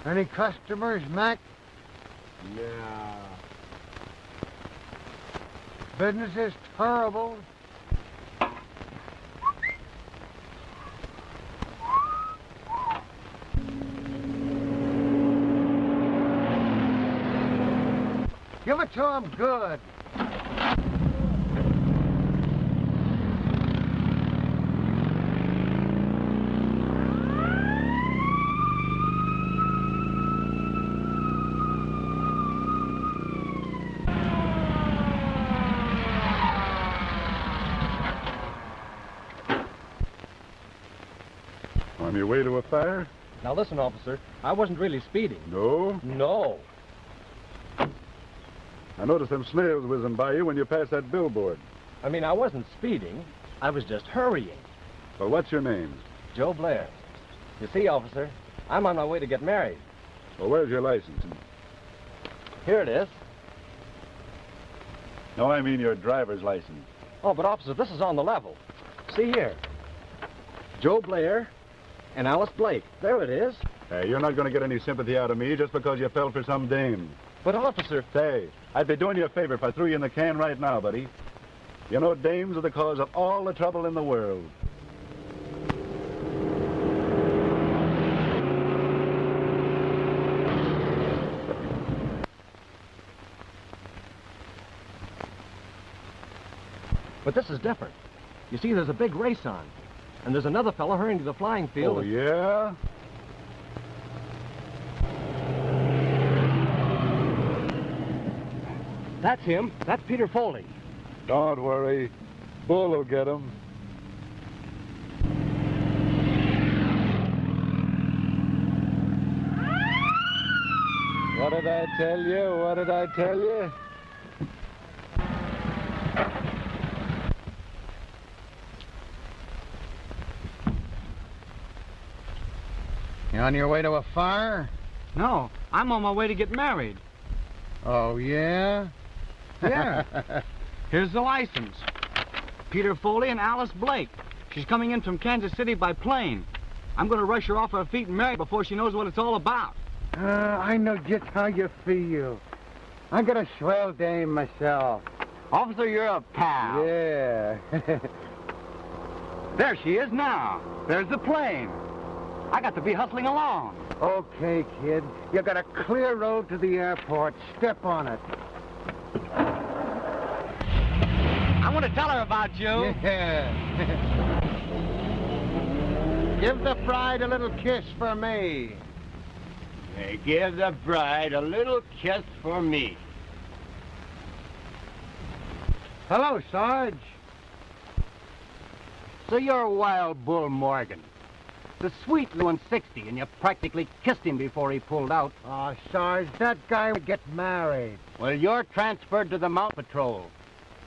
Any customers, Mac? Yeah. Business is terrible. Give it to him good. On your way to a fire? Now listen, officer, I wasn't really speeding. No. No. I noticed them snails whizzing by you when you passed that billboard. I mean, I wasn't speeding. I was just hurrying. Well, what's your name? Joe Blair. You see, officer, I'm on my way to get married. Well, where's your license? Here it is. No, I mean your driver's license. Oh, but officer, this is on the level. See here. Joe Blair and Alice Blake. There it is. Hey, you're not going to get any sympathy out of me just because you fell for some dame. But officer... Say, I'd be doing you a favor if I threw you in the can right now, buddy. You know, dames are the cause of all the trouble in the world. But this is different. You see, there's a big race on. And there's another fellow hurrying to the flying field. Oh, yeah? That's him. That's Peter Foley. Don't worry. Bull will get him. What did I tell you? What did I tell you? You on your way to a fire? No, I'm on my way to get married. Oh, yeah? Yeah. Here's the license. Peter Foley and Alice Blake. She's coming in from Kansas City by plane. I'm going to rush her off her feet and marry her before she knows what it's all about. I know just how you feel. I got a swell dame myself. Officer, you're a pal. Yeah. There she is now. There's the plane. I got to be hustling along. Okay, kid. You got a clear road to the airport. Step on it. I want to tell her about you. Yeah. Give the bride a little kiss for me. Give the bride a little kiss for me. Hello, Sarge. So you're Wild Bull Morgan. The sweet Lewin 60, and you practically kissed him before he pulled out. Oh, Sarge, that guy would get married. Well, you're transferred to the Mountain Patrol.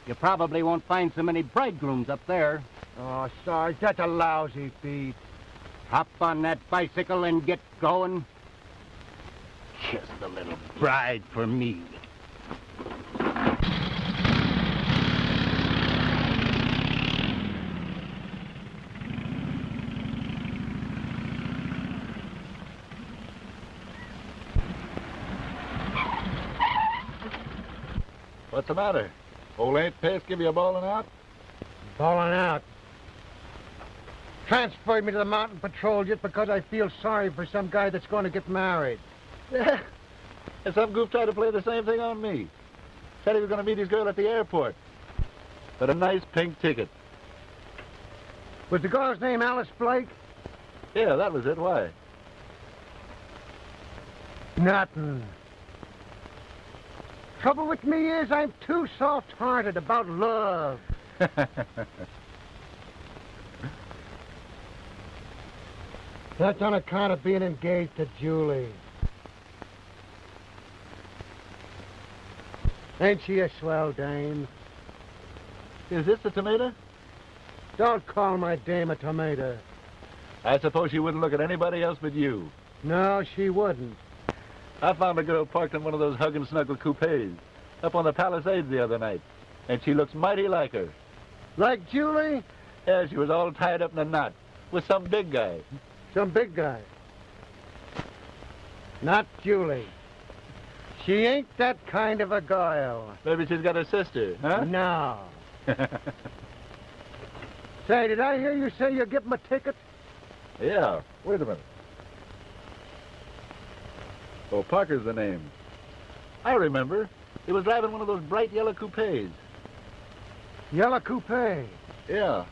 You probably won't find so many bridegrooms up there. Oh, Sarge, that's a lousy beat. Hop on that bicycle and get going. Kiss the little bride for me. What's the matter? Old Aunt Pace give you a bawling out? Falling out. Transferred me to the Mountain Patrol just because I feel sorry for some guy that's going to get married. Yeah. And some goof tried to play the same thing on me. Said he was going to meet his girl at the airport. But a nice pink ticket. Was the girl's name Alice Blake? Yeah, that was it. Why? Nothing. Trouble with me is I'm too soft-hearted about love. That's on account of being engaged to Julie. Ain't she a swell dame? Is this the tomato? Don't call my dame a tomato. I suppose she wouldn't look at anybody else but you. No, she wouldn't. I found a girl parked in one of those hug and snuggle coupes up on the Palisades the other night, and she looks mighty like her. Like Julie? Yeah, she was all tied up in a knot with some big guy. Some big guy. Not Julie. She ain't that kind of a girl. Maybe she's got a sister, huh? No. Say, did I hear you say you'll give him a ticket? Yeah. Wait a minute. Oh, Parker's the name. I remember. He was driving one of those bright yellow coupes. Yellow coupe. Yeah.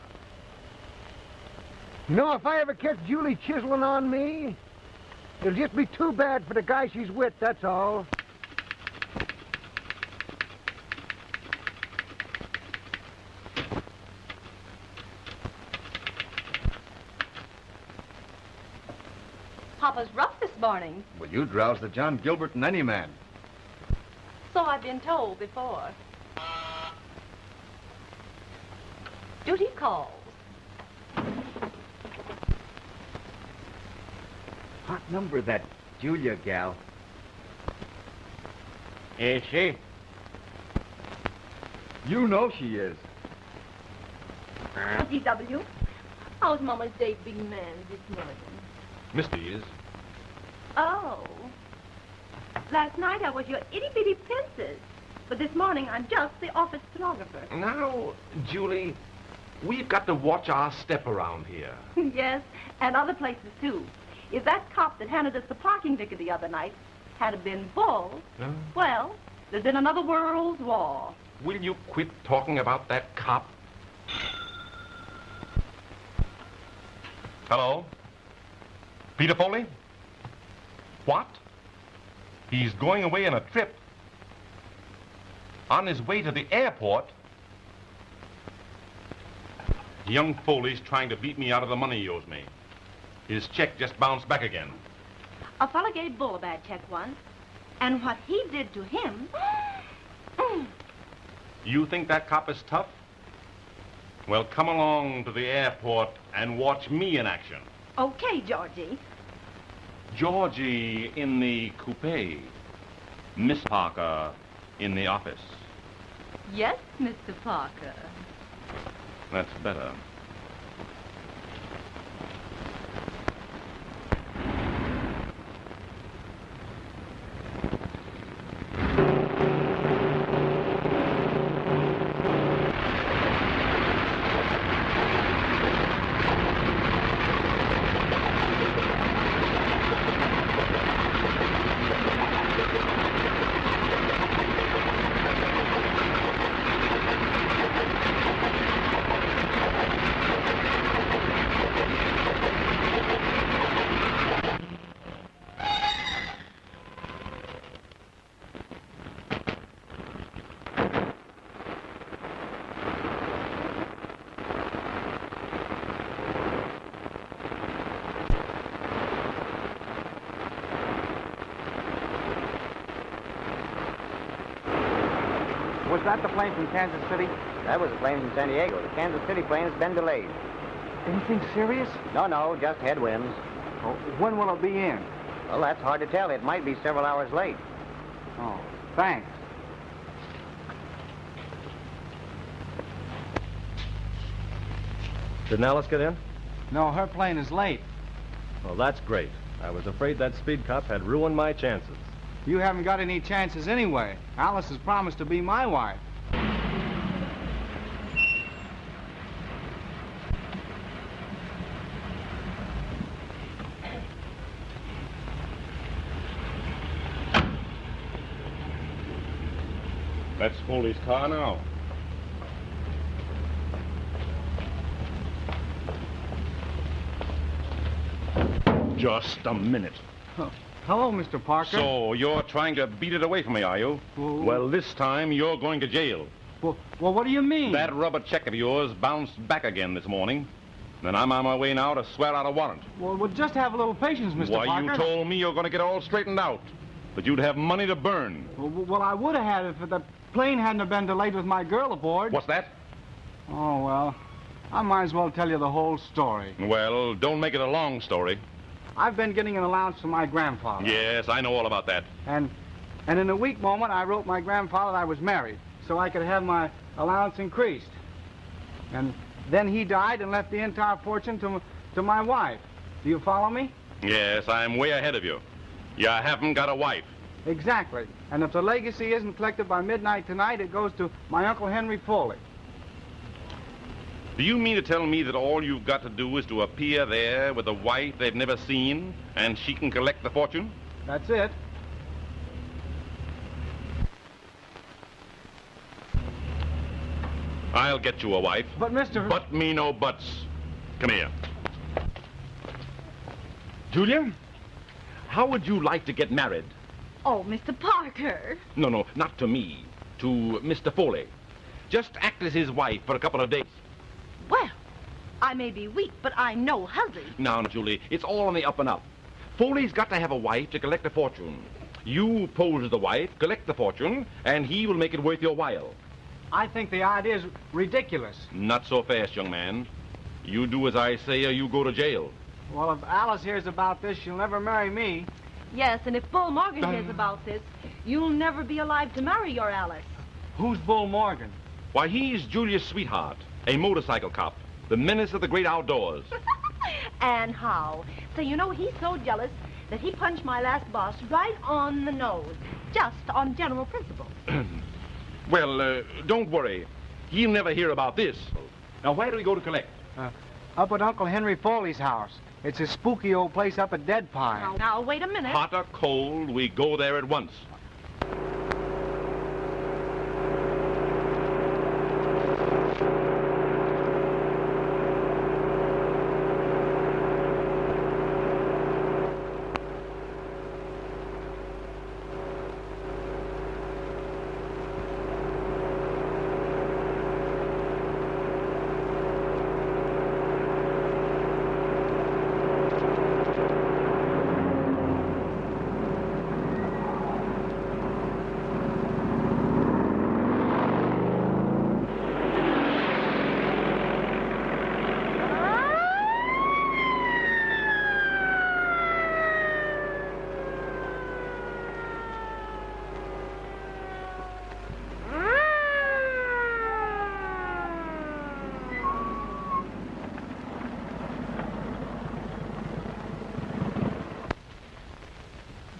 You know, if I ever catch Julie chiseling on me, it'll just be too bad for the guy she's with, that's all. Papa's rough this morning, Well, you'd rouse the John Gilbert in any man. so I've been told before. Duty calls. Hot number, that Julia gal. Is she? You know she is. DW, how's Mama's date big man this morning? Misty is. Oh. Last night I was your itty-bitty princess, but this morning I'm just the office stenographer. Now, Julie, we've got to watch our step around here. Yes, and other places too. If that cop that handed us the parking ticket the other night had been bald, No? well, there's been another world war. Will you quit talking about that cop? Hello? Peter Foley? What? He's going away on a trip. On his way to the airport? Young Foley's trying to beat me out of the money he owes me. His check just bounced back again. A fella gave Bull a bad check once, and what he did to him... You think that cop is tough? Well, come along to the airport and watch me in action. Okay, Georgie. Georgie in the coupe. Miss Parker in the office. Yes, Mr. Parker. That's better. Was that the plane from Kansas City? That was a plane from San Diego. The Kansas City plane has been delayed. Anything serious? No, just headwinds. Oh, when will it be in? Well, that's hard to tell. It might be several hours late. Oh, thanks. Didn't Alice get in? No, her plane is late. Well, that's great. I was afraid that speed cop had ruined my chances. You haven't got any chances anyway. Alice has promised to be my wife. That's Foley's car now. Just a minute. Hello, Mr. Parker. So you're trying to beat it away from me, are you? Well, this time you're going to jail. Well, what do you mean? That rubber check of yours bounced back again this morning. And I'm on my way now to swear out a warrant. Well, just have a little patience, Mr. Why, Parker. you told me you're going to get all straightened out. But you'd have money to burn. Well, I would have had it if the plane hadn't have been delayed with my girl aboard. What's that? Oh, well, I might as well tell you the whole story. Well, don't make it a long story. I've been getting an allowance from my grandfather. Yes, I know all about that. And in a weak moment, I wrote my grandfather I was married, so I could have my allowance increased. And then he died and left the entire fortune to my wife. Do you follow me? Yes, I'm way ahead of you. You haven't got a wife. Exactly. And if the legacy isn't collected by midnight tonight, it goes to my Uncle Henry Foley. Do you mean to tell me that all you've got to do is to appear there with a wife they've never seen, and she can collect the fortune? That's it. I'll get you a wife. But, Mr. But me no buts. Come here. Julia, how would you like to get married? Oh, Mr. Parker. No, not to me. To Mr. Foley. Just act as his wife for a couple of days. Well, I may be weak, but I'm no hussy. Now, Julie, it's all on the up and up. Foley's got to have a wife to collect a fortune. You pose as the wife, collect the fortune, and he will make it worth your while. I think the idea is ridiculous. Not so fast, young man. You do as I say or you go to jail. Well, if Alice hears about this, she'll never marry me. Yes, and if Bull Morgan hears about this, you'll never be alive to marry your Alice. Who's Bull Morgan? Why, he's Julia's sweetheart, a motorcycle cop, the menace of the great outdoors. And how? So you know he's so jealous that he punched my last boss right on the nose, just on general principles. Well, don't worry. He'll never hear about this. Now, where do we go to collect? Up at Uncle Henry Foley's house. It's a spooky old place up at Dead Pine. Now, wait a minute. Hot or cold, we go there at once.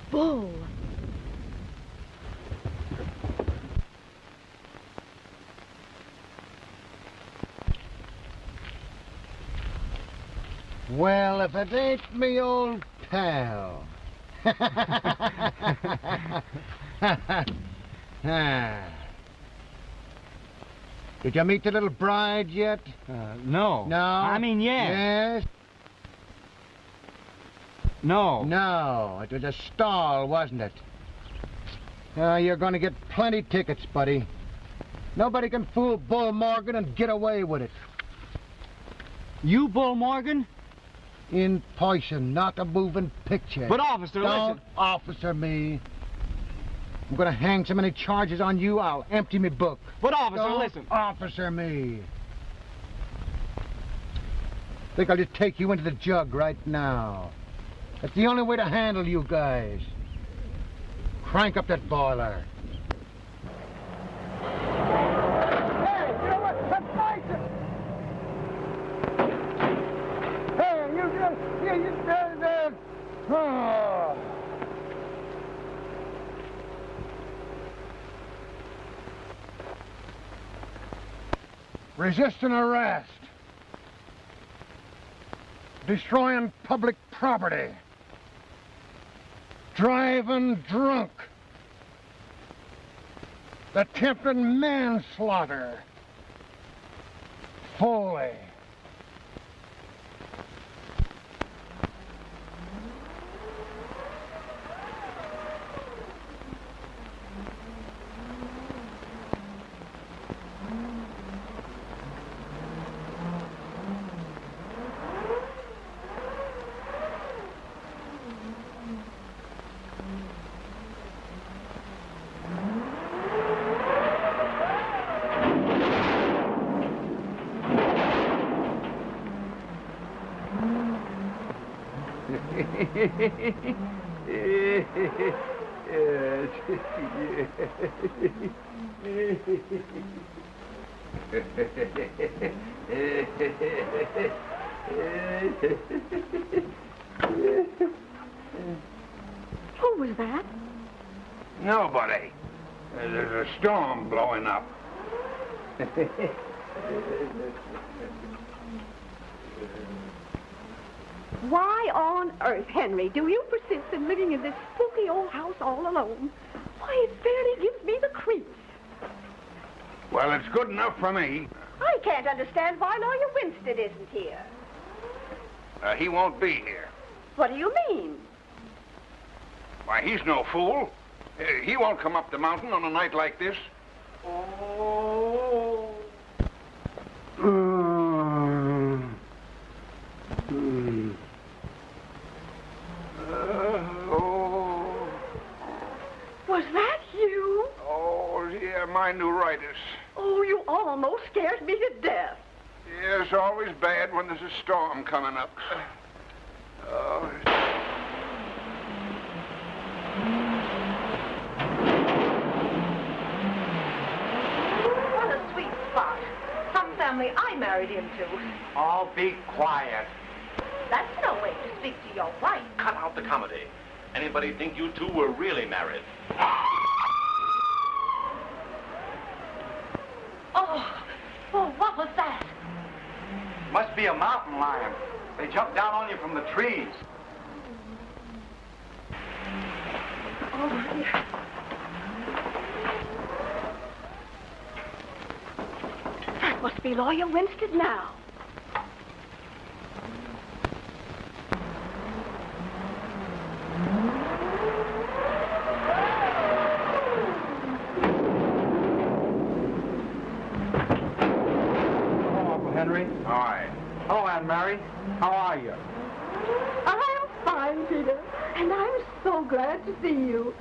Bull. Well, if it ain't me old pal. Did you meet the little bride yet? No. No? I mean, yes. Yes? No. No, it was a stall, wasn't it? You're going to get plenty tickets, buddy. Nobody can fool Bull Morgan and get away with it. You, Bull Morgan? In poison, not a moving picture. But, officer, Don't listen. officer me. I'm going to hang so many charges on you, I'll empty me book. But, officer, Don't listen. officer me. Think I'll just take you into the jug right now. That's the only way to handle you guys. Crank up that boiler. Hey, you know what? That's nice. Hey, oh. Resisting arrest. Destroying public property. Driving drunk. Attempted manslaughter. Foley. Who was that? Nobody. There's a storm blowing up. Why on earth, Henry, do you persist in living in this spooky old house all alone? Why, it fairly gives me the creeps. Well, it's good enough for me. I can't understand why Lawyer Winstead isn't here. He won't be here. What do you mean? Why, he's no fool. He won't come up the mountain on a night like this. Oh. Was that you? Oh, yeah, my neuritis. Oh, you almost scared me to death. Yeah, it's always bad when there's a storm coming up. Oh. What a sweet spot. Some family I married into. All be quiet. That's no way to speak to your wife. Cut out the comedy. Anybody think you two were really married? Oh, what was that? Must be a mountain lion. They jumped down on you from the trees. Oh, dear. That must be Lawyer Winstead now. Henry. Hi. Oh, Aunt Mary. How are you? I'm fine, Peter, and I'm so glad to see you.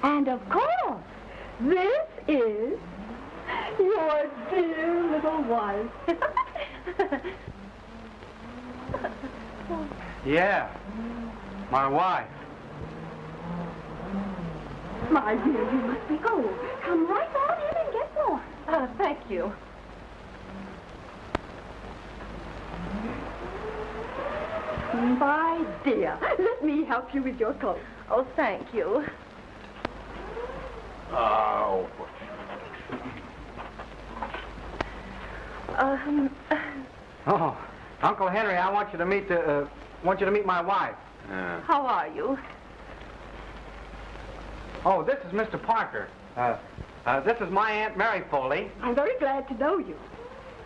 And of course, this is your dear little wife. Yeah. My wife. My dear, you must be cold. Come right on in and get warm. Thank you. My dear, let me help you with your coat. Oh, thank you. Oh. Oh, Uncle Henry, I want you to meet my wife. How are you? Oh, this is Mr. Parker. This is my Aunt Mary Foley, I'm very glad to know you.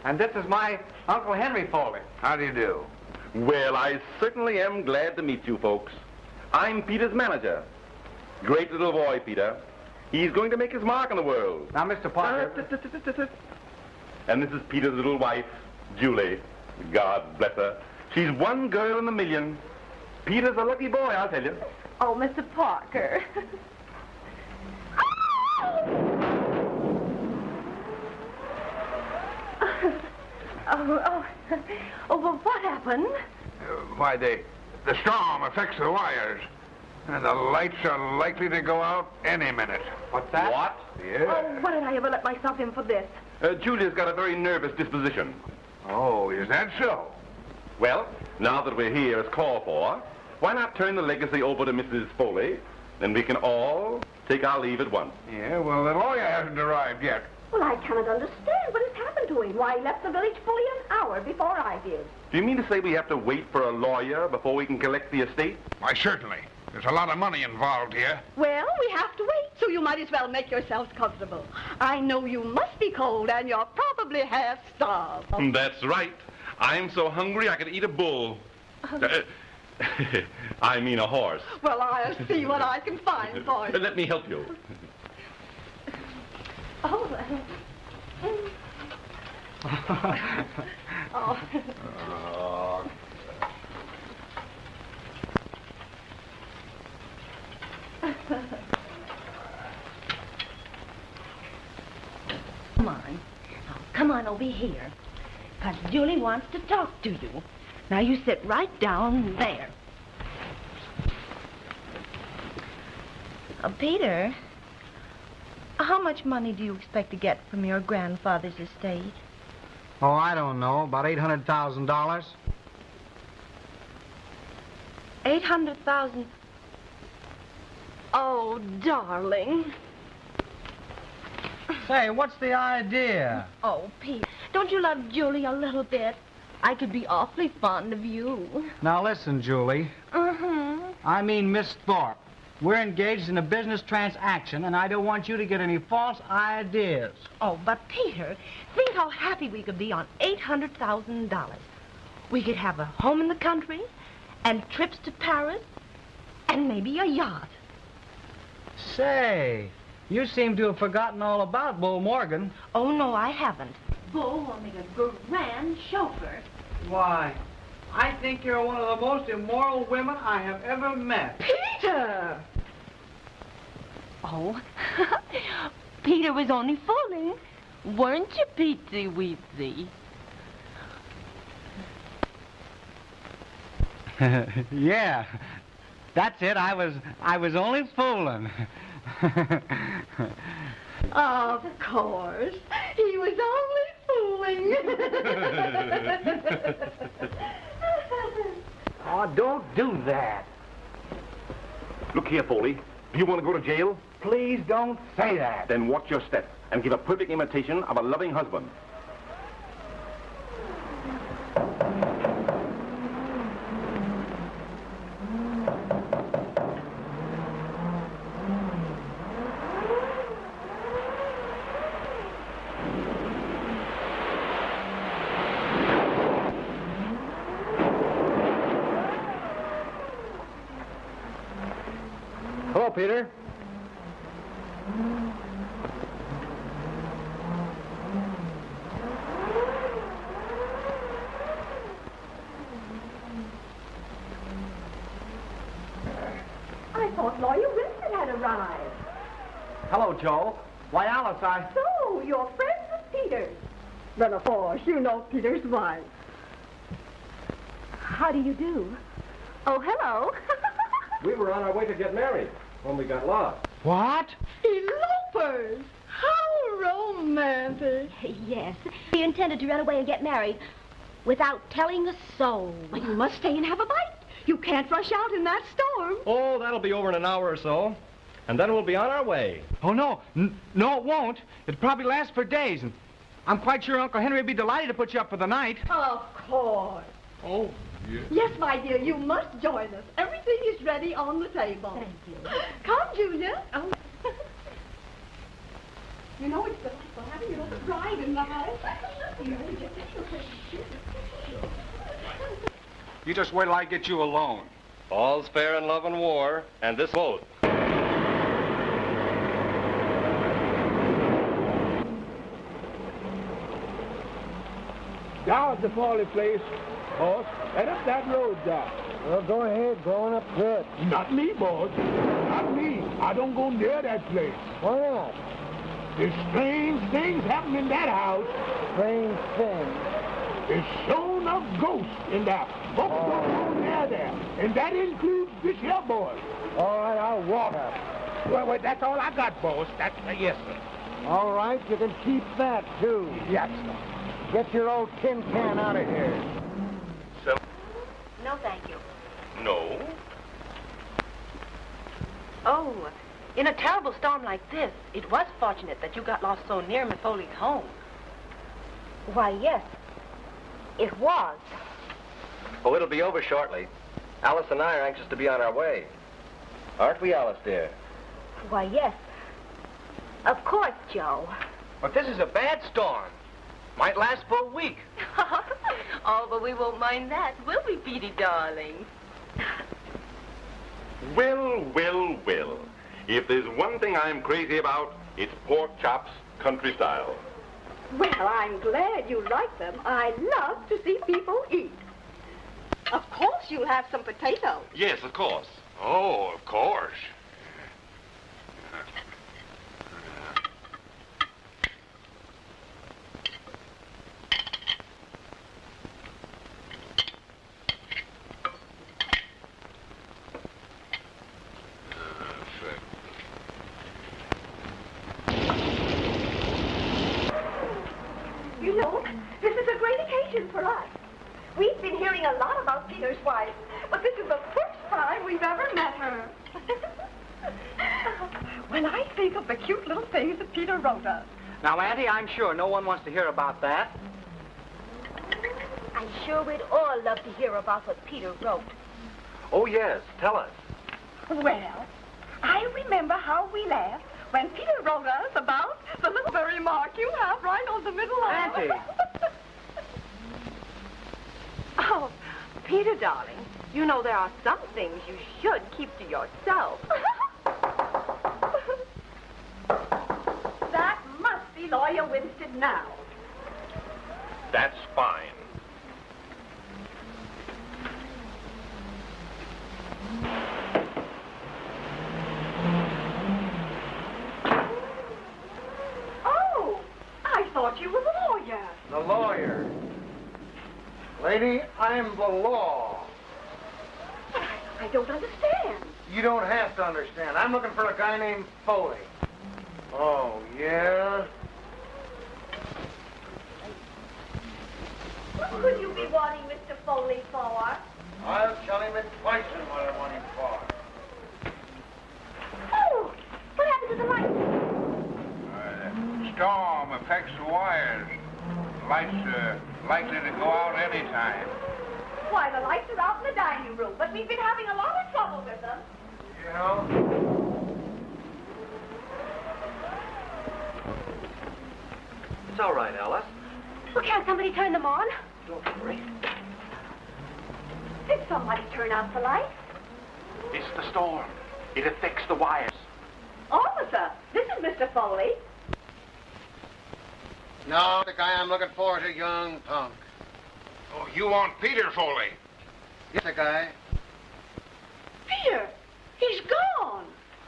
and this is my Uncle Henry Foley. How do you do? Well, I certainly am glad to meet you folks. I'm Peter's manager. Great little boy, Peter. He's going to make his mark in the world. Now, Mr. Parker. And this is Peter's little wife, Julie. God bless her. She's one girl in a million. Peter's a lucky boy, I'll tell you. Oh, Mr. Parker. Oh, well, what happened? Why, the storm affects the wires. And the lights are likely to go out any minute. What's that? What? Yeah. Oh, what did I ever let myself in for this? Julia's got a very nervous disposition. Oh, is that so? Well, now that we're here as called for, why not turn the legacy over to Mrs. Foley? Then we can all take our leave at once. Yeah, well, the lawyer hasn't arrived yet. Well, I cannot understand what has happened to him. Why, he left the village fully an hour before I did. Do you mean to say we have to wait for a lawyer before we can collect the estate? Why, certainly. There's a lot of money involved here. Well, we have to wait, so you might as well make yourselves comfortable. I know you must be cold, and you're probably half starved. That's right. I'm so hungry I could eat a bull. I mean a horse. Well, I'll see what I can find for you. Let me help you. Oh, Come on. Now, come on over here. Because Julie wants to talk to you. Now, you sit right down there. Peter, how much money do you expect to get from your grandfather's estate? Oh, I don't know. About $800,000. 800,000. Oh, darling. Say, what's the idea? Oh, Pete, don't you love Julie a little bit? I could be awfully fond of you. Now listen, Julie. I mean Miss Thorpe. We're engaged in a business transaction, and I don't want you to get any false ideas. Oh, but Peter, think how happy we could be on $800,000. We could have a home in the country, and trips to Paris, and maybe a yacht. Say, you seem to have forgotten all about Bull Morgan. Oh, no, I haven't. Bull will make a grand chauffeur. Why, I think you're one of the most immoral women I have ever met. Peter! Oh, Peter was only fooling. Weren't you, Petey Weezy? Yeah, that's it. I was only fooling. Of course. He was only fooling. Oh, don't do that. Look here, Foley. Do you want to go to jail? Please don't say that. Then watch your step and give a perfect imitation of a loving husband. Hello, Peter. I thought Lawyer Winston had arrived. Hello, Joe. Why, Alice, So, you're friends with Peter's. Well, of course, you know Peter's wife. How do you do? Oh, hello. We were on our way to get married when we got lost. What? Elopers! How romantic. Yes, he intended to run away and get married without telling a soul. Well, you must stay and have a bite. You can't rush out in that storm. Oh, that'll be over in an hour or so. And then we'll be on our way. Oh, no. No, it won't. It'll probably last for days, and I'm quite sure Uncle Henry would be delighted to put you up for the night. Of course. Oh, yes. Yes, my dear, you must join us. Everything is ready on the table. Thank you. Come, Julia. Oh. You know it's delightful having you little bride in the house. You just wait till I get you alone. All's fair in love and war, and this boat. Down at the Foley place, boss. Head up that road, Doc. Well, go ahead. Going up good. Not me, boss. Not me. I don't go near that place. Why not? There's strange things happening in that house. Strange thing. There's shown a ghost in there. Folks don't go near there. And that includes this here boy. All right, I'll walk up. Well, that's all I got, boss. That's yes, sir. All right, you can keep that, too. Yes, sir. Get your old tin can out of here. No, thank you. No. Oh, in a terrible storm like this, it was fortunate that you got lost so near Miss Foley's home. Why, yes, it was. Oh, it'll be over shortly. Alice and I are anxious to be on our way. Aren't we, Alice, dear? Why, yes. Of course, Joe. But this is a bad storm. Might last for a week. Oh, but we won't mind that, will we, Petey, darling? Well, well, well. If there's one thing I'm crazy about, it's pork chops country style. Well, I'm glad you like them. I love to see people eat. Of course you'll have some potatoes. Yes, of course. Oh, of course. You know, this is a great occasion for us. We've been hearing a lot about Peter's wife, but this is the first time we've ever met her. when I think of the cute little things that Peter wrote us. Now, Auntie, I'm sure no one wants to hear about that. I'm sure we'd all love to hear about what Peter wrote. Oh, yes. Tell us. Well, I remember how we laughed when Peter wrote us about the little furry mark you have right on the middle arm. Auntie. Oh, Peter, darling, you know there are some things you should keep to yourself. That must be Lawyer Winstead now. That's fine. Oh, I thought you were the lawyer. The lawyer. Lady, I'm the law. But I don't understand. You don't have to understand. I'm looking for a guy named Foley. Oh, yeah? What could you be wanting Mr. Foley for? I'll tell him in person what I want him for. Oh, what happened to the light? Storm affects the wires. Lights are likely to go out any time. Why, the lights are out in the dining room, but we've been having a lot of trouble with them. You know? It's all right, Alice. Well, can't somebody turn them on? Don't worry. Did somebody turn out the lights? It's the storm. It affects the wires. Officer, this is Mr. Foley. No, the guy I'm looking for is a young punk. Oh, you want Peter Foley? Yes, the guy. Peter, he's gone.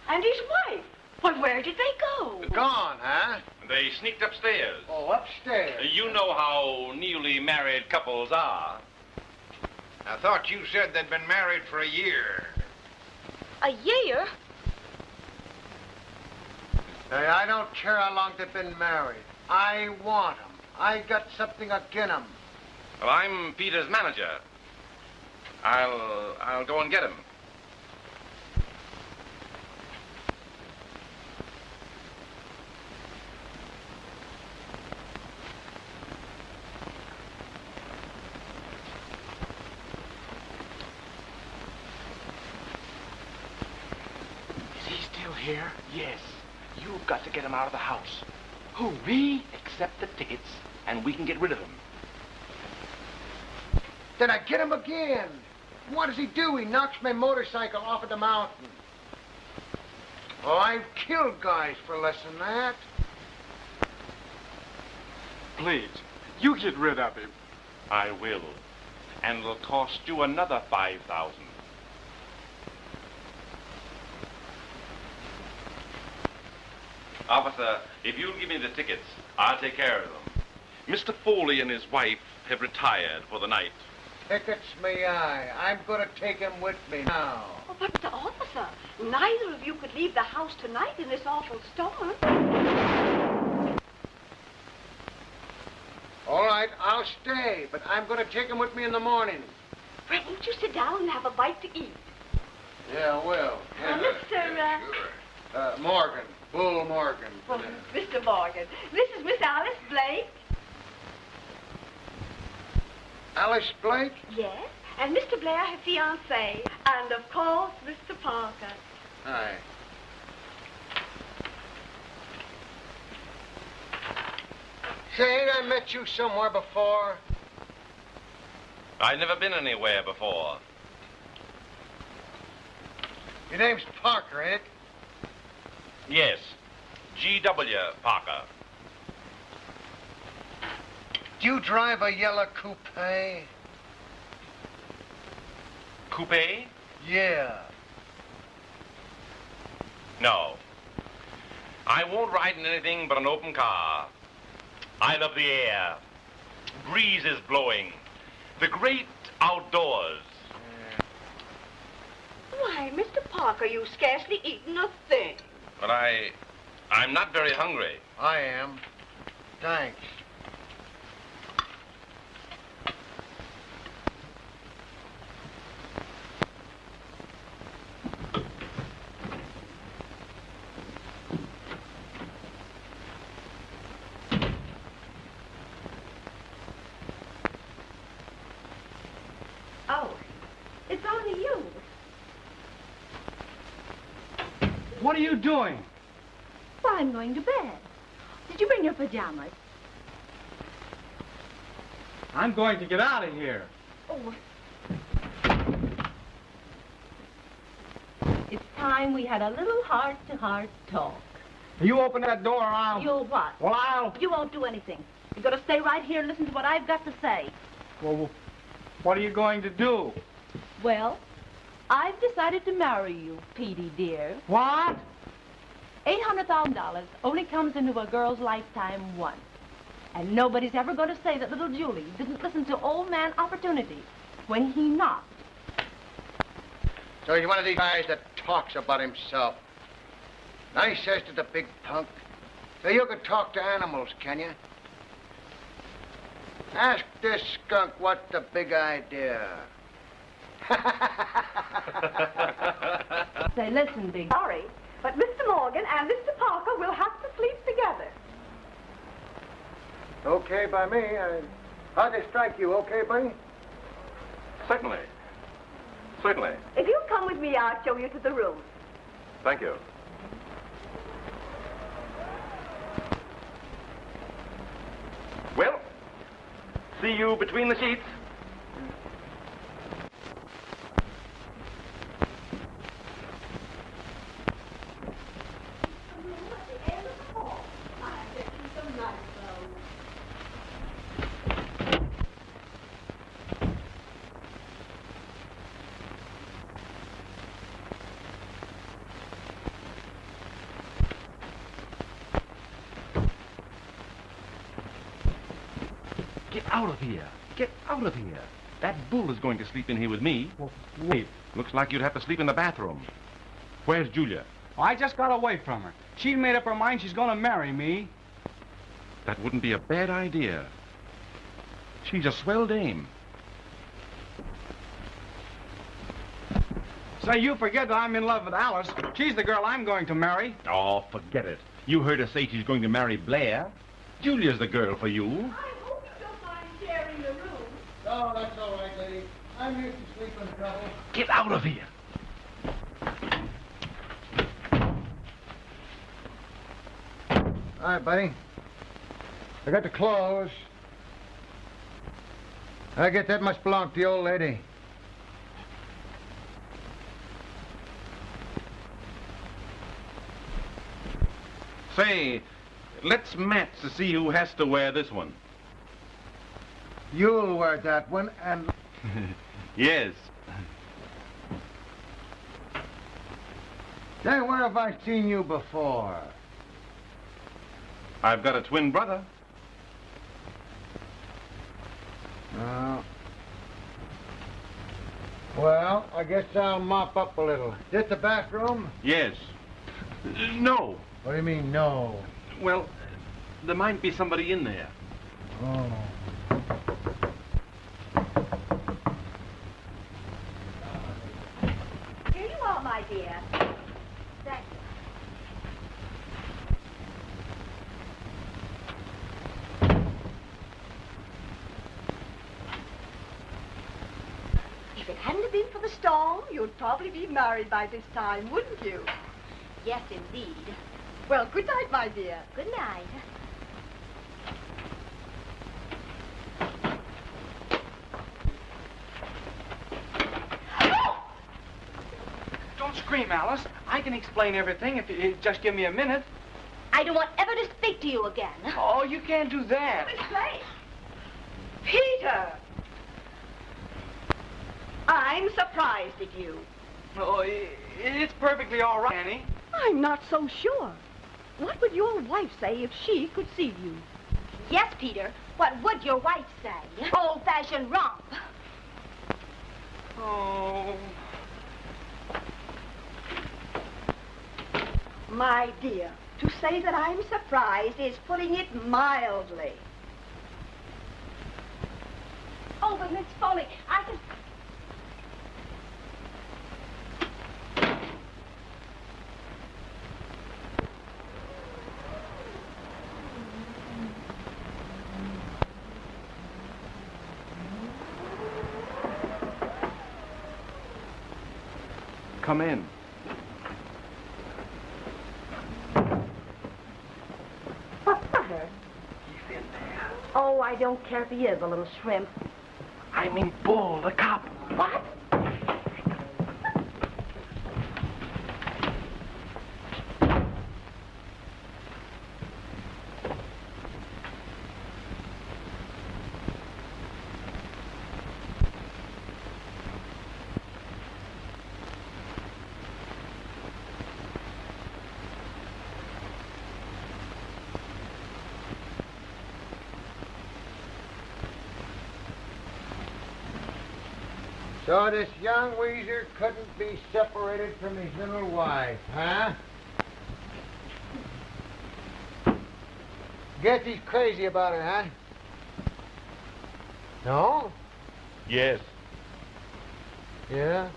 And his wife. Well, where did they go? Gone, huh? They sneaked upstairs. Oh, upstairs. You know how newly married couples are. I thought you said they'd been married for a year. A year? Hey, I don't care how long they've been married. I want 'em. I got something agin 'em. Well, I'm Peter's manager. I'll go and get him. Is he still here? Yes. You've got to get him out of the house. Who, me? Accept the tickets, and we can get rid of him. Then I get him again. What does he do? He knocks my motorcycle off of the mountain. Oh, I've killed guys for less than that. Please, you get rid of him. I will. And it'll cost you another 5,000. Officer, if you'll give me the tickets, I'll take care of them. Mr. Foley and his wife have retired for the night. Tickets me eye. I'm going to take him with me now. Oh, but Mr. Officer, neither of you could leave the house tonight in this awful storm. All right, I'll stay, but I'm going to take him with me in the morning. Well, won't you sit down and have a bite to eat? Yeah, I will. Mr. Morgan. Bull Morgan. Well, Mr. Morgan, this is Miss Alice Blake. Alice Blake? Yes, and Mr. Blair, her fiancé. And, of course, Mr. Parker. Hi. Say, ain't I met you somewhere before? I've never been anywhere before. Your name's Parker, ain't it? Yes, G.W. Parker. Do you drive a yellow coupe? Coupe? Yeah. No. I won't ride in anything but an open car. I love the air. Breezes blowing. The great outdoors. Why, Mr. Parker, you've scarcely eaten a thing. But I'm not very hungry. I am. Thanks. are you? What are you doing? Well, I'm going to bed. Did you bring your pajamas? I'm going to get out of here. Oh. It's time we had a little heart-to-heart talk. You open that door or I'll... You'll what? Well, I'll... You won't do anything. You're going to stay right here and listen to what I've got to say. Well, what are you going to do? Well, I've decided to marry you, Petey, dear. What? $800,000 only comes into a girl's lifetime once. And nobody's ever going to say that little Julie didn't listen to old man Opportunity when he knocked. So he's one of these guys that talks about himself. Now he says to the big punk, so you can talk to animals, can you? Ask this skunk what's the big idea. Say, listen, big... Sorry, but Mr. Morgan and Mr. Parker will have to sleep together. Okay by me. How'd they strike you? Okay, buddy? Certainly. Certainly. If you'll come with me, I'll show you to the room. Thank you. Well, see you between the sheets. Get out of here. Get out of here. That bull is going to sleep in here with me. Well, wait. Looks like you'd have to sleep in the bathroom. Where's Julia? I just got away from her. She made up her mind she's going to marry me. That wouldn't be a bad idea. She's a swell dame. Say, you forget that I'm in love with Alice. She's the girl I'm going to marry. Oh, forget it. You heard her say she's going to marry Blair. Julia's the girl for you. I hope you don't mind sharing the room. No, that's all right, lady. I'm used to sleeping trouble. Get out of here. All right, buddy. I got the clothes. I guess that must belong to the old lady. Say, let's match to see who has to wear this one. You'll wear that one, and... Yes. Say, where have I seen you before? I've got a twin brother. Oh. Well, I guess I'll mop up a little. This the bathroom? Yes. No. What do you mean, no? Well, there might be somebody in there. Oh. Here you are, my dear. Thank you. If it hadn't have been for the storm, you'd probably be married by this time, wouldn't you? Yes, indeed. Well, good night, my dear. Good night. Don't scream, Alice. I can explain everything if you just give me a minute. I don't want ever to speak to you again. Oh, you can't do that. Miss Blake! Peter! I'm surprised at you. Oh, it's perfectly all right, Annie. I'm not so sure. What would your wife say if she could see you? Yes, Peter. What would your wife say? Old-fashioned romp. Oh. My dear, to say that I'm surprised is putting it mildly. Oh, but Miss Foley, I can... come in. What's the matter? He's in there. Oh, I don't care if he is a little shrimp. I mean Bull, the cop. What? So this young Weezer couldn't be separated from his little wife, huh? Guess he's crazy about her, huh? No? Yes. Yeah?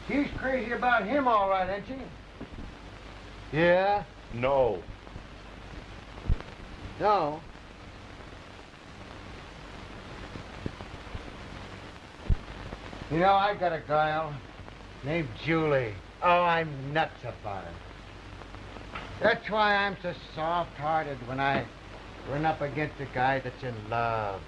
She's crazy about him, all right, ain't she? Yeah? No. No? You know, I got a girl named Julie. Oh, I'm nuts about her. That's why I'm so soft-hearted when I run up against a guy that's in love.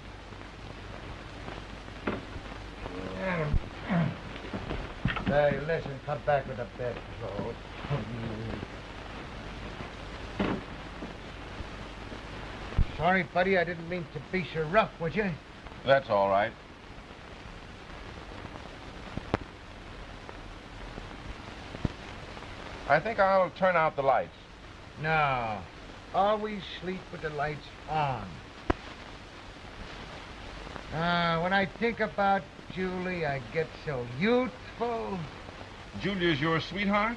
Hey, listen, come back with the bedclothes. Sorry, buddy, I didn't mean to be so rough, would you? That's all right. I think I'll turn out the lights. No. Always sleep with the lights on. When I think about Julie, I get so youthful. Julia's your sweetheart?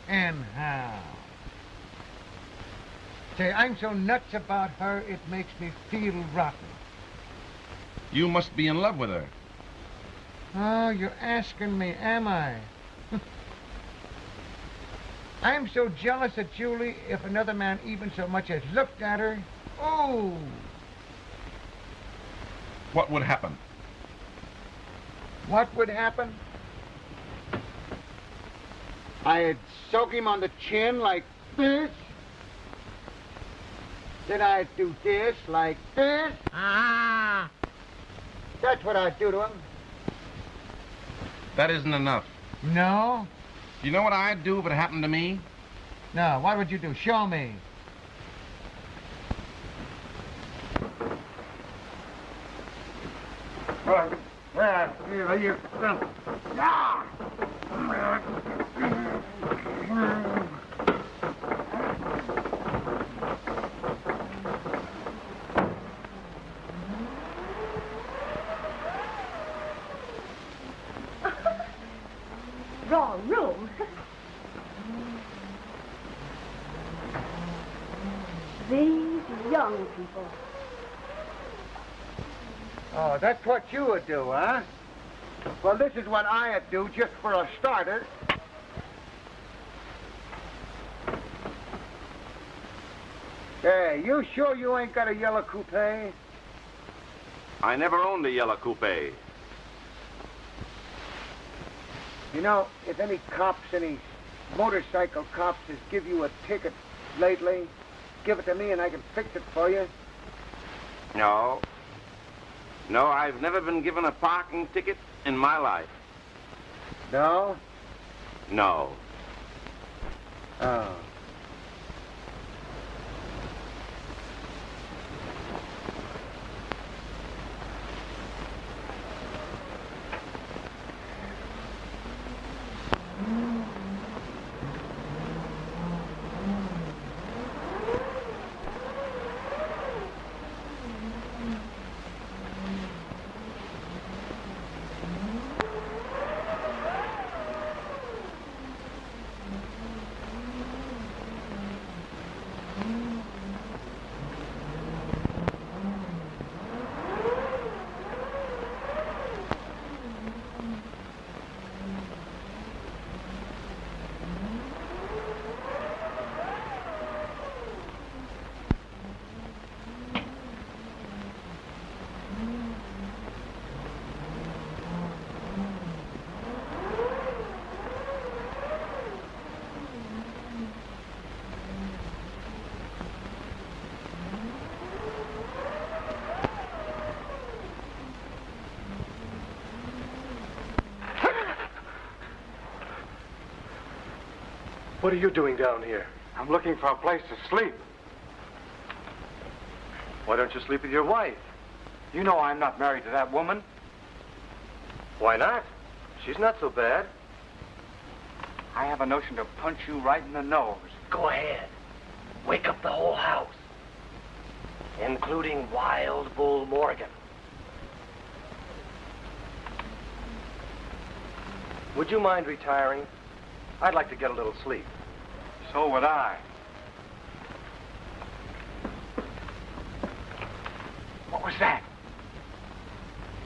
And how? Say, I'm so nuts about her, it makes me feel rotten. You must be in love with her. Oh, you're asking me, am I? I'm so jealous of Julie, if another man even so much as looked at her. Oh! What would happen? What would happen? I'd soak him on the chin like this. Then I'd do this like this. Ah! That's what I'd do to him. That isn't enough. No? You know what I'd do if it happened to me? No, what would you do? Show me. Wrong room. These young people. Oh, that's what you would do, huh? Well, this is what I'd do just for a starter. Hey, you sure you ain't got a yellow coupe? I never owned a yellow coupe. You know, if any cops, any motorcycle cops has give you a ticket lately, give it to me and I can fix it for you. No. No, I've never been given a parking ticket in my life. No? No. Oh. What are you doing down here? I'm looking for a place to sleep. Why don't you sleep with your wife? You know I'm not married to that woman. Why not? She's not so bad. I have a notion to punch you right in the nose. Go ahead. Wake up the whole house, including Wild Bull Morgan. Would you mind retiring? I'd like to get a little sleep. So would I. What was that?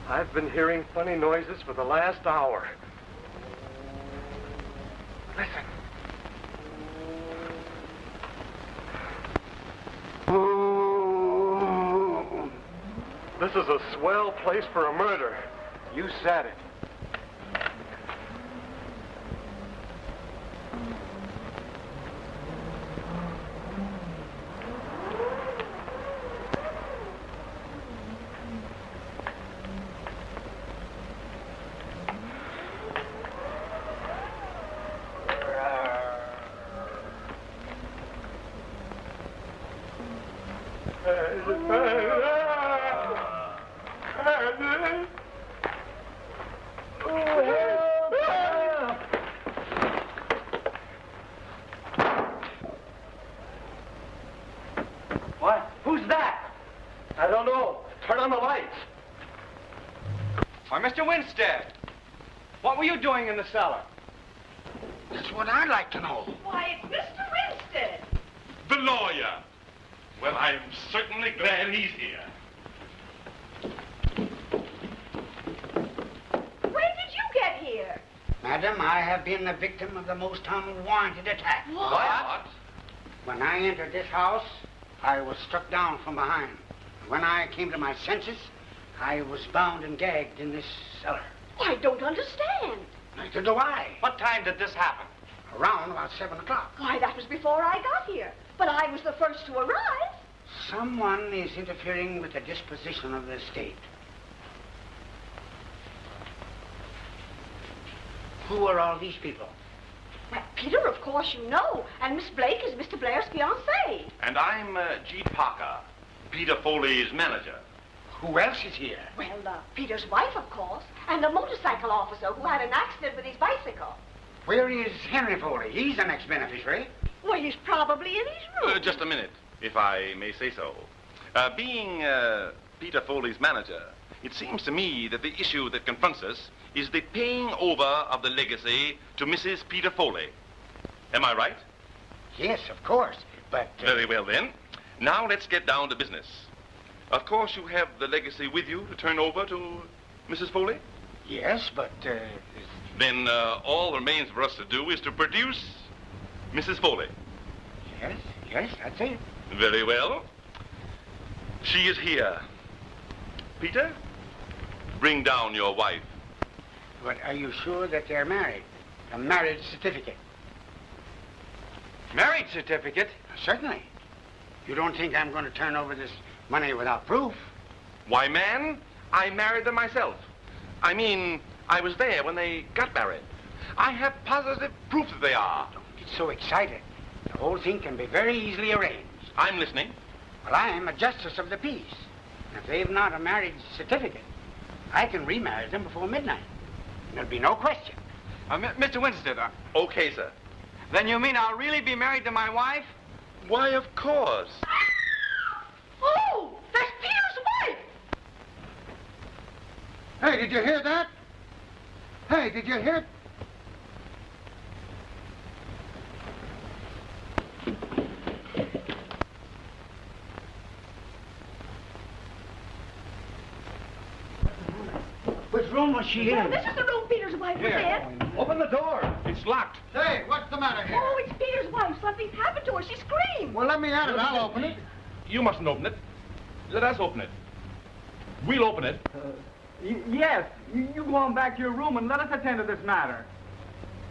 I've been hearing funny noises for the last hour. Listen. This is a swell place for a murder. You said it. What? Who's that? I don't know. Turn on the lights. Why, Mr. Winstead, what were you doing in the cellar? That's what I'd like to know. Why, it's Mr. Winstead. The lawyer. Well, I'm certainly glad he's here. When did you get here? Madam, I have been the victim of the most unwarranted attack. What? When I entered this house, I was struck down from behind. When I came to my senses, I was bound and gagged in this cellar. I don't understand. Neither do I. What time did this happen? Around about 7 o'clock. Why, that was before I got here. But I was the first to arrive. Someone is interfering with the disposition of the estate. Who are all these people? Well, Peter, of course you know. And Miss Blake is Mr. Blair's fiancée. And I'm G. Parker, Peter Foley's manager. Who else is here? Well, Peter's wife, of course, and a motorcycle officer who had an accident with his bicycle. Where is Henry Foley? He's the next beneficiary. Well, he's probably in his room. Just a minute, if I may say so. Being Peter Foley's manager, it seems to me that the issue that confronts us is the paying over of the legacy to Mrs. Peter Foley. Am I right? Yes, of course, but... Very well, then. Now let's get down to business. Of course, you have the legacy with you to turn over to Mrs. Foley? Yes, but, Then all remains for us to do is to produce Mrs. Foley. Yes, that's it. Very well. She is here. Peter, bring down your wife. But are you sure that they're married? A marriage certificate? Marriage certificate? Certainly. You don't think I'm going to turn over this money without proof? Why, man, I married them myself. I mean, I was there when they got married. I have positive proof that they are. Don't get so excited. The whole thing can be very easily arranged. I'm listening. Well, I am a justice of the peace. And if they've not a marriage certificate, I can remarry them before midnight. There'll be no question. Mr. Winstead, Okay, sir. then you mean I'll really be married to my wife? Why, of course. Oh, that's Peter's wife! Hey, did you hear that? Hey, did you hear it? Which room was she Well, in? this is the room Peter's wife was in. Open the door. It's locked. Hey, what's the matter here? Oh, it's Peter's wife. Something's happened to her. She screamed. Well, let me at it. I'll open it. You mustn't open it. Let us open it. We'll open it. Yes. You go on back to your room and let us attend to this matter.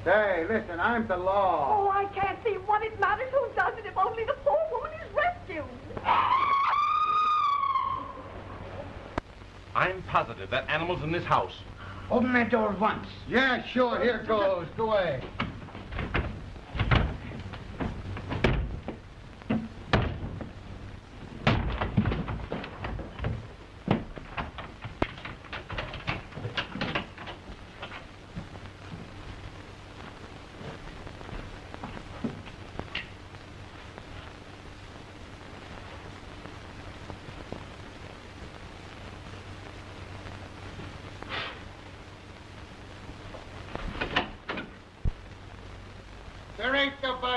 Hey, listen, I'm the law. Oh, I can't see what it matters who does it if only the poor woman is rescued. I'm positive that animal's in this house. Open that door at once. Yeah, sure. Here goes. Go away.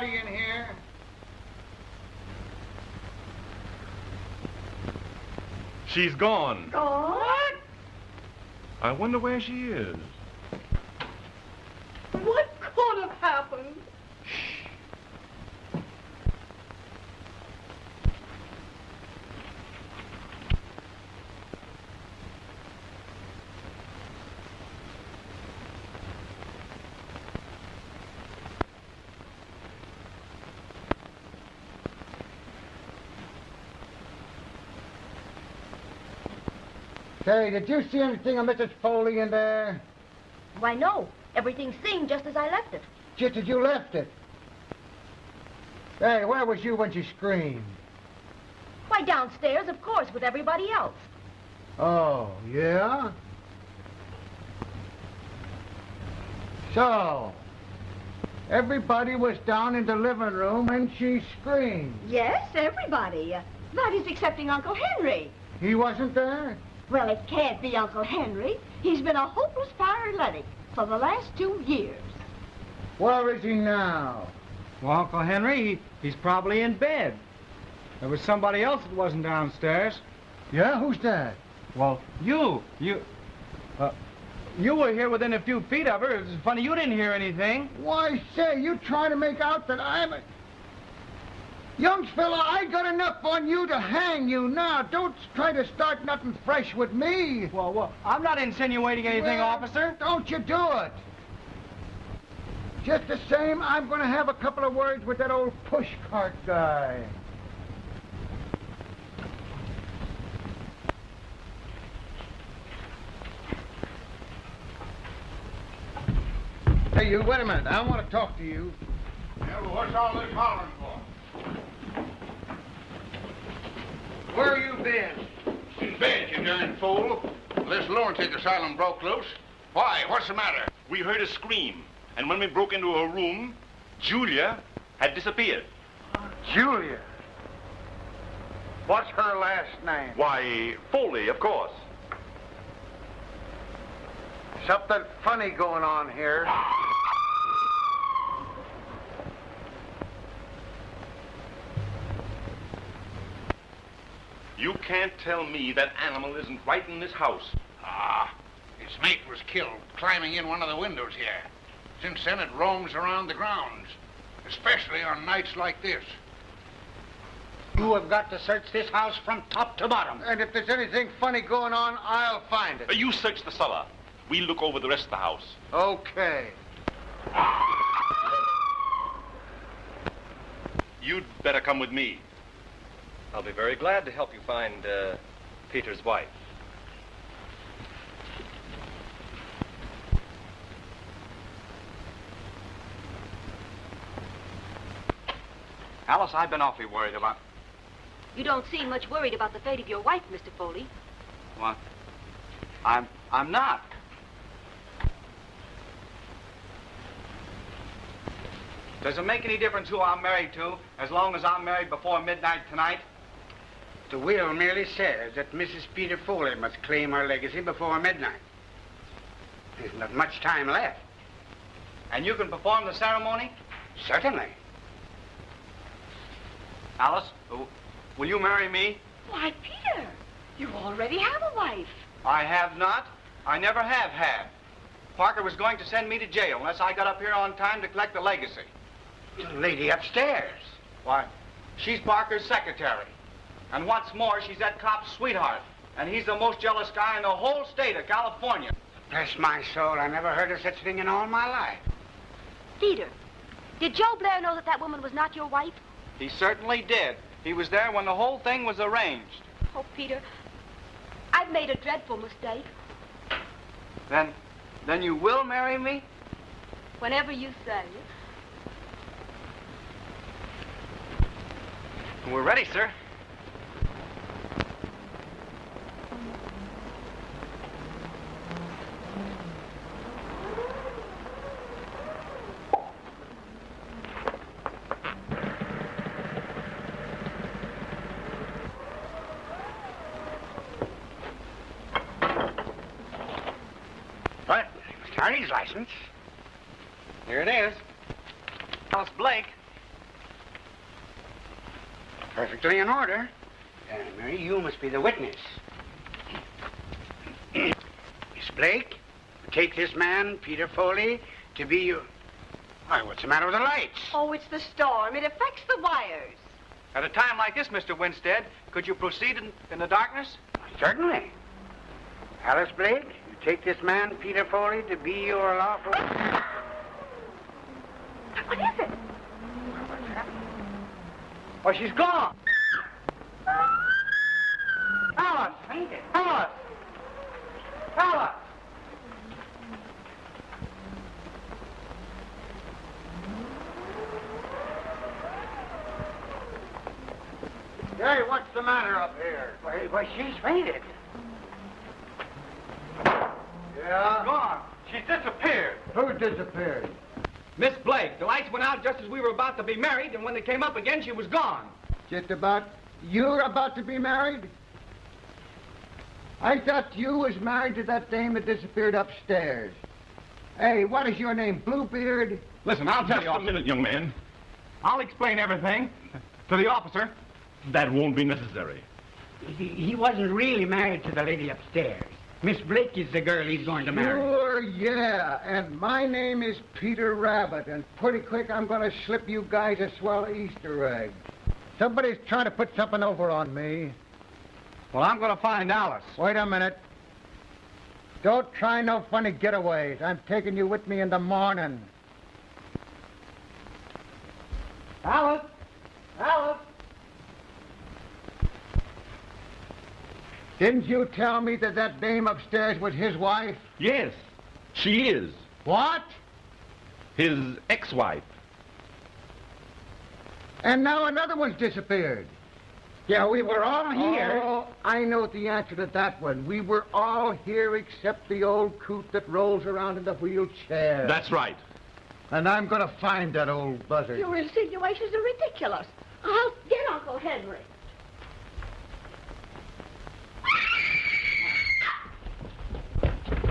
anybody in here? She's gone. What? I wonder where she is. What could have happened? Say, did you see anything of Mrs. Foley in there? Why, no. Everything seemed just as I left it. Just as you left it. Hey, where was you when she screamed? Why, downstairs, of course, with everybody else. Oh, yeah? So, everybody was down in the living room and she screamed. Yes, everybody. That is excepting Uncle Henry. He wasn't there? Well, it can't be Uncle Henry. He's been a hopeless paralytic for the last 2 years. Where is he now? Well, Uncle Henry, he's probably in bed. There was somebody else that wasn't downstairs. Yeah, who's that? Well, you were here within a few feet of her. It's funny you didn't hear anything. Why, say, you trying to make out that I'm a... Young fella, I got enough on you to hang you now. Don't try to start nothing fresh with me. Well, I'm not insinuating anything, Well, officer. Don't you do it. Just the same, I'm going to have a couple of words with that old pushcart guy. Hey, you, wait a minute. I want to talk to you. Yeah, well, what's all this hollering for? Where you been? In bed, you darn fool. This lunatic asylum broke loose. Why? What's the matter? We heard a scream, and when we broke into her room, Julia had disappeared. Julia. What's her last name? Why, Foley, of course. Something funny going on here. You can't tell me that animal isn't right in this house. Ah, its mate was killed climbing in one of the windows here. Since then, it roams around the grounds, especially on nights like this. You have got to search this house from top to bottom. And if there's anything funny going on, I'll find it. You search the cellar. We'll look over the rest of the house. Okay. You'd better come with me. I'll be very glad to help you find Peter's wife. Alice, I've been awfully worried about... You don't seem much worried about the fate of your wife, Mr. Foley. What? I'm not. Does it make any difference who I'm married to, as long as I'm married before midnight tonight? The will merely says that Mrs. Peter Foley must claim her legacy before midnight. There's not much time left. And you can perform the ceremony? Certainly. Alice, will you marry me? Why, Peter, you already have a wife. I have not. I never have had. Parker was going to send me to jail unless I got up here on time to collect the legacy. The lady upstairs. Why, she's Parker's secretary. And what's more, she's that cop's sweetheart. And he's the most jealous guy in the whole state of California. Bless my soul, I never heard of such a thing in all my life. Peter, did Joe Blair know that that woman was not your wife? He certainly did. He was there when the whole thing was arranged. Oh, Peter, I've made a dreadful mistake. Then you will marry me? Whenever you say. We're ready, sir. What? Attorney's license? Here it is. Alice Blake. Perfectly in order. Mary, you must be the witness. Miss Blake, take this man, Peter Foley, to be your... Why, what's the matter with the lights? Oh, it's the storm. It affects the wires. At a time like this, Mr. Winstead, could you proceed in the darkness? Certainly. Alice Blake, you take this man, Peter Foley, to be your lawful... What is it? Oh, she's gone. Alice! Alice! Alice! Hey, what's the matter up here? Why, she's fainted. Yeah? Gone. She's disappeared. Who disappeared? Miss Blake, the lights went out just as we were about to be married, and when they came up again, she was gone. Just about... You're about to be married? I thought you was married to that dame that disappeared upstairs. Hey, what is your name, Bluebeard? Listen, I'll tell you. Just a minute, young man. I'll explain everything to the officer. That won't be necessary. He wasn't really married to the lady upstairs. Miss Blake is the girl he's going to marry. Sure, yeah. And my name is Peter Rabbit, and pretty quick I'm going to slip you guys a swell Easter egg. Somebody's trying to put something over on me. Well, I'm going to find Alice. Wait a minute. Don't try no funny getaways. I'm taking you with me in the morning. Alice! Alice! Didn't you tell me that that dame upstairs was his wife? Yes, she is. What? His ex-wife. And now another one's disappeared. Yeah, we were all here. Oh, I know the answer to that one. We were all here except the old coot that rolls around in the wheelchair. That's right. And I'm going to find that old buzzard. Your insinuations are ridiculous. I'll get Uncle Henry.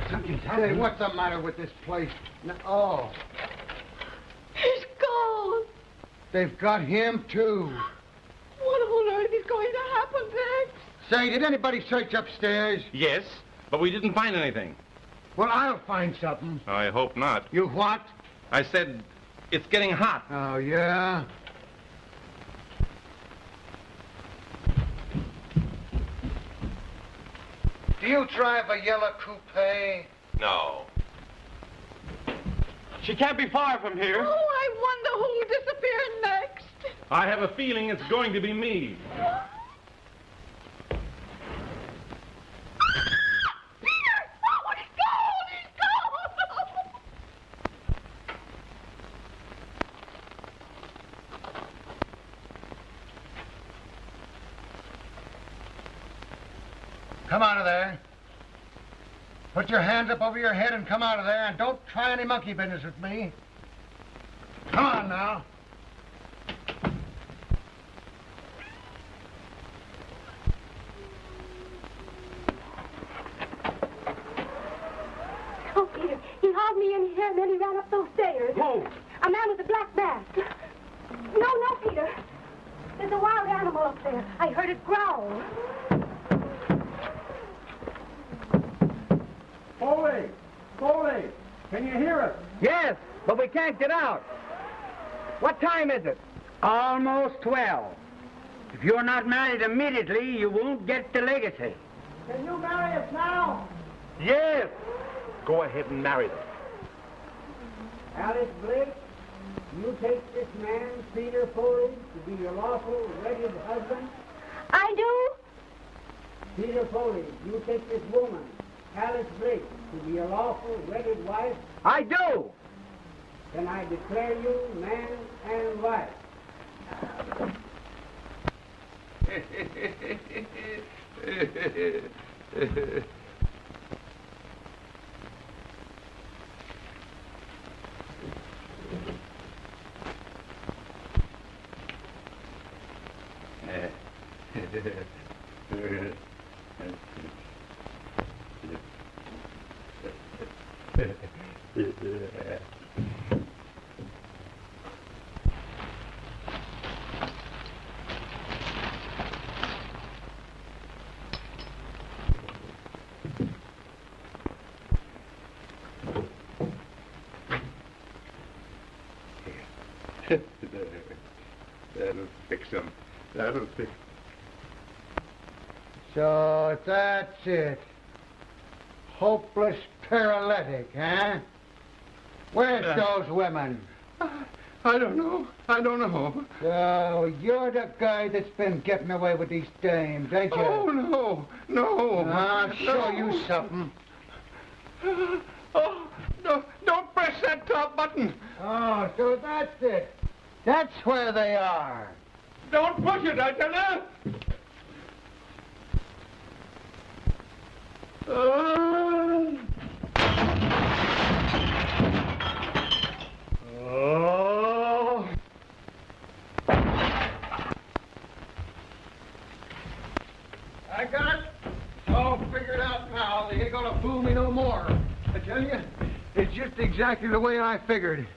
Something's happening. Hey, what's the matter with this place? Oh. He's gone. They've got him, too. What on earth is going to happen next? Say, did anybody search upstairs? Yes, but we didn't find anything. Well, I'll find something. I hope not. You what? I said it's getting hot. Oh, yeah? Do you drive a yellow coupe? No. She can't be far from here. Oh, I wonder who'll disappear next. I have a feeling it's going to be me. Peter! Oh, he's gone! He's gone! Come out of there. Put your hands up over your head and come out of there, and don't try any monkey business with me. Come on now. Oh, Peter, he hauled me in here and then he ran up those stairs. Who? A man with a black mask. No, Peter. There's a wild animal up there. I heard it growl. Foley! Foley! Can you hear us? Yes, but we can't get out. What time is it? Almost 12. If you're not married immediately, you won't get the legacy. Can you marry us now? Yes. Go ahead and marry them. Alice Blake, you take this man, Peter Foley, to be your lawful, wedded husband. I do. Peter Foley, you take this woman, Alice Blake, to be your lawful, wedded wife. I do. Then I declare you man and wife. That'll fix him. That'll fix. So that's it. Hopeless paralytic, huh? Where's those women? I don't know. I don't know. So you're the guy that's been getting away with these dames, ain't you? Oh, no. No. I'll show you something. Oh, no. Don't press that top button. Oh, so that's it. That's where they are. Don't push it, I tell you. Oh. I got it. All figured out now. They ain't gonna fool me no more. I tell you, it's just exactly the way I figured.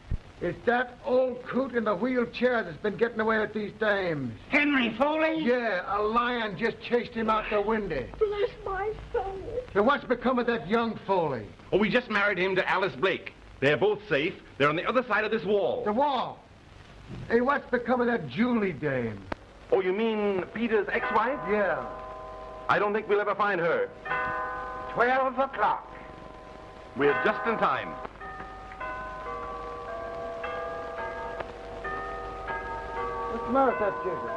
It's that old coot in the wheelchair that's been getting away with these dames. Henry Foley? Yeah, a lion just chased him out the window. Bless my soul. So what's become of that young Foley? Oh, we just married him to Alice Blake. They're both safe. They're on the other side of this wall. The wall. Hey, what's become of that Julie dame? Oh, you mean Peter's ex-wife? Yeah. I don't think we'll ever find her. 12 o'clock. We're just in time. What's the matter with that jigger?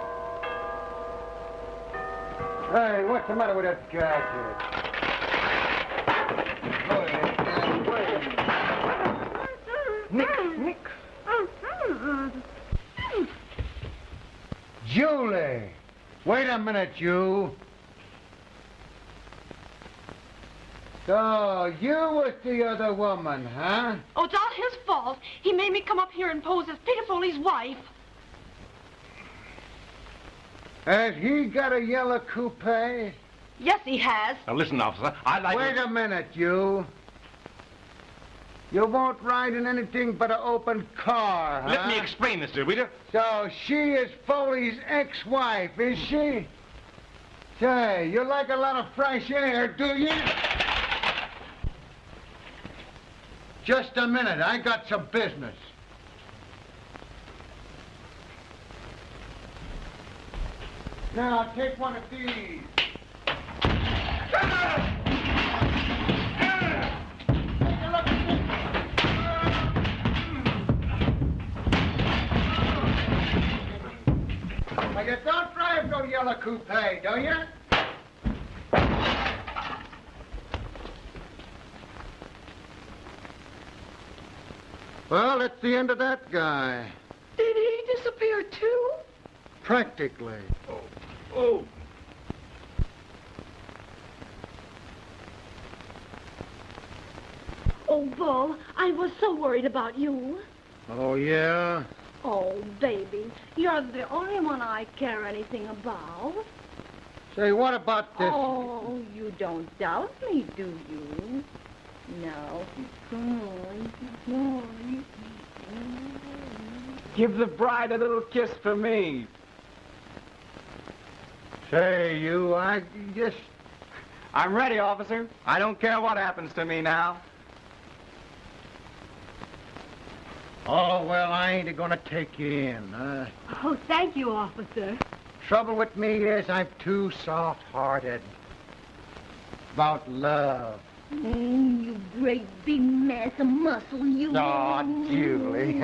Hey, what's the matter with that gadget? Nick. Julie! Wait a minute, you. So, you was the other woman, huh? Oh, it's all his fault. He made me come up here and pose as Peter Foley's wife. Has he got a yellow coupe? Yes, he has. Now, listen, officer. I'd like Wait a minute, you. You won't ride in anything but an open car, huh? Let me explain, Mr. Weeder. So she is Foley's ex-wife, is she? Say, you like a lot of fresh air, do you? Just a minute, I got some business. Now, take one of these. Now, you don't drive no yellow coupe, do you? Well, that's the end of that guy. Did he disappear too? Practically. Oh. Oh, Bull, I was so worried about you. Oh, yeah? Oh, baby, you're the only one I care anything about. Say, what about this? Oh, you don't doubt me, do you? Now, come on. Give the bride a little kiss for me. Say, you, I just... I'm ready, officer. I don't care what happens to me now. Oh, well, I ain't gonna take you in. Oh, thank you, officer. Trouble with me is I'm too soft-hearted about love. You great big mass of muscle, you. Oh, Julie.